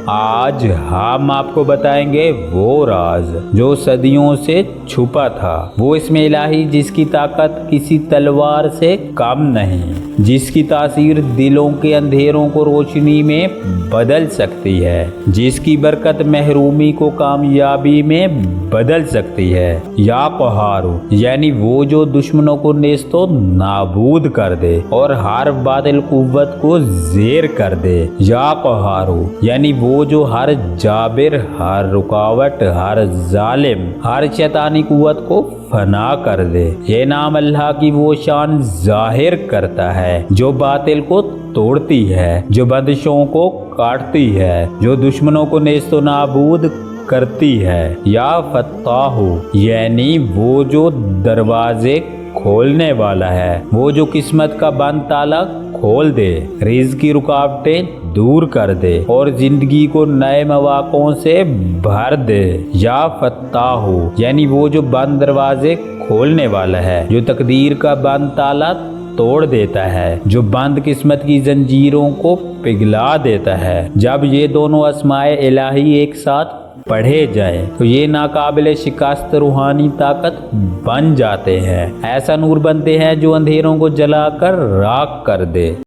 آج ہم آپ کو بتائیں گے وہ راز جو صدیوں سے چھپا تھا، وہ اسم الہی جس کی طاقت کسی تلوار سے کم نہیں، جس کی تاثیر دلوں کے اندھیروں کو روشنی میں بدل سکتی ہے، جس کی برکت محرومی کو کامیابی میں بدل سکتی ہے۔ یا قہارو یعنی وہ جو دشمنوں کو نیست و نابود کر دے اور ہر باطل قوت کو زیر کر دے۔ یا قہارو یعنی وہ جو ہر جابر، ہر رکاوٹ، ہر ظالم، ہر شیطانی قوت کو فنا کر دے۔ یہ نام اللہ کی وہ شان ظاہر کرتا ہے جو باطل کو توڑتی ہے، جو بندشوں کو کاٹتی ہے، جو دشمنوں کو نیست و نابود کرتی ہے۔ یا فتاح یعنی وہ جو دروازے کھولنے والا ہے، وہ جو قسمت کا بند تالا کھول دے، رزق کی رکاوٹیں دور کر دے اور زندگی کو نئے مواقعوں سے بھر دے۔ یا فتاح یعنی وہ جو بند دروازے کھولنے والا ہے، جو تقدیر کا بند تالا توڑ دیتا ہے، جو بند قسمت کی زنجیروں کو پگھلا دیتا ہے۔ جب یہ دونوں اسماء الہی ایک ساتھ پڑھے جائیں تو یہ ناقابل شکست روحانی طاقت بن جاتے ہیں، ایسا نور بنتے ہیں جو اندھیروں کو جلا کر راکھ کر دے۔